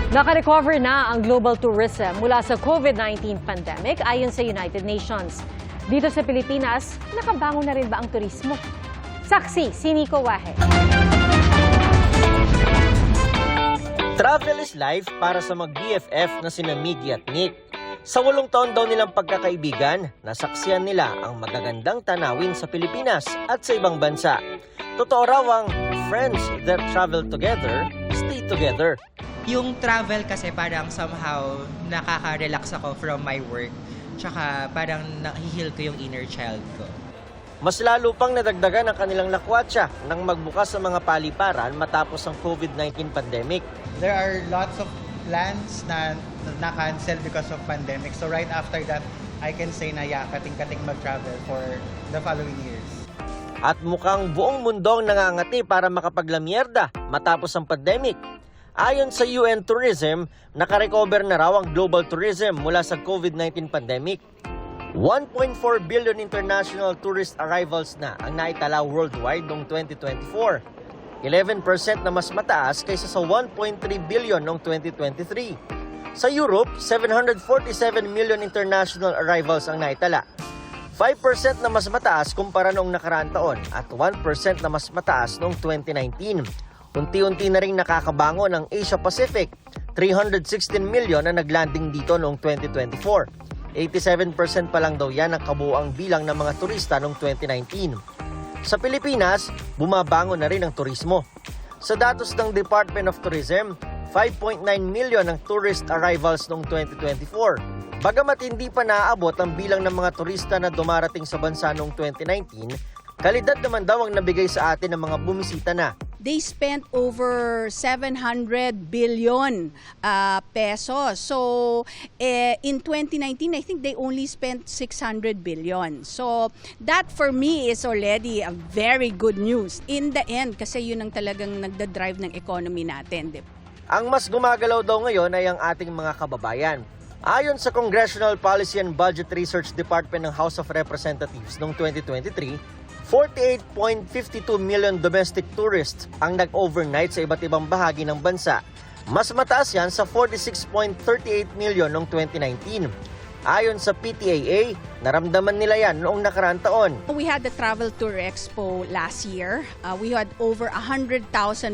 Nakarecover na ang global tourism mula sa COVID-19 pandemic ayon sa United Nations. Dito sa Pilipinas, nakabangon na rin ba ang turismo? Saksi si Nico Wahe. Travel is life para sa mag-BFF na sina Miggy at Nick. Sa 8 taon daw nilang pagkakaibigan, nasaksiyan nila ang magagandang tanawin sa Pilipinas at sa ibang bansa. Totoo raw ang friends that travel together, stay together. Yung travel kasi parang somehow nakaka-relax ako from my work. Tsaka parang nahihil ko yung inner child ko. Mas lalo pang nadagdagan ang kanilang lakwatsa nang magbukas sa mga paliparan matapos ang COVID-19 pandemic. There are lots of plans na na-cancel because of pandemic. So right after that, I can say na kating-kating mag-travel for the following years. At mukhang buong mundo ang nangangati para makapaglamyerda matapos ang pandemic. Ayon sa UN Tourism, nakarecover na raw ang global tourism mula sa COVID-19 pandemic. 1.4 billion international tourist arrivals na ang naitala worldwide noong 2024. 11% na mas mataas kaysa sa 1.3 billion noong 2023. Sa Europe, 747 million international arrivals ang naitala. 5% na mas mataas kumpara noong nakaraang taon at 1% na mas mataas noong 2019. Unti-unti na rin nakakabangon ang Asia Pacific. 316 million na naglanding dito noong 2024. 87% pa lang daw yan ang kabuuang bilang ng mga turista noong 2019. Sa Pilipinas, bumabangon na rin ang turismo. Sa datos ng Department of Tourism, 5.9 million ang tourist arrivals noong 2024. Bagamat hindi pa naaabot ang bilang ng mga turista na dumarating sa bansa noong 2019, kalidad naman daw ang nabigay sa atin ng mga bumisita na. They spent over 700 billion pesos. So, in 2019, I think they only spent 600 billion. So, that for me is already a very good news. In the end, kasi yun ang talagang nagda-drive ng economy natin. Ang mas gumagalaw daw ngayon ay ang ating mga kababayan. Ayon sa Congressional Policy and Budget Research Department ng House of Representatives noong 2023, 48.52 million domestic tourists ang nag-overnight sa iba't ibang bahagi ng bansa. Mas mataas yan sa 46.38 million noong 2019. Ayon sa PTAA, naramdaman nila yan noong nakaraang taon. We had the Travel Tour Expo last year. We had over 100,000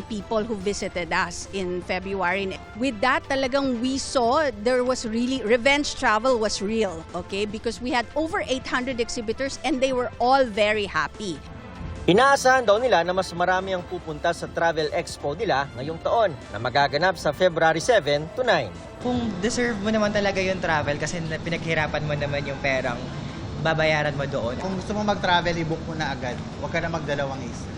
people who visited us in February. With that, talagang we saw there was really, revenge travel was real, okay? Because we had over 800 exhibitors and they were all very happy. Inaasahan daw nila na mas marami ang pupunta sa Travel Expo nila ngayong taon na magaganap sa February 7 to 9. Kung deserve mo naman talaga yung travel kasi pinaghirapan mo naman yung perang babayaran mo doon. Kung gusto mo mag-travel, i-book mo na agad. Huwag ka na magdalawang isip.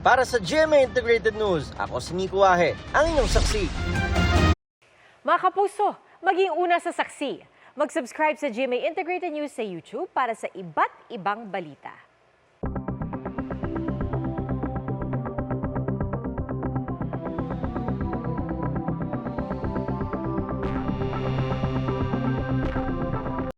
Para sa GMA Integrated News, ako si Nico Wahe, ang inyong saksi. Mga kapuso, maging una sa saksi. Mag-subscribe sa GMA Integrated News sa YouTube para sa iba't ibang balita.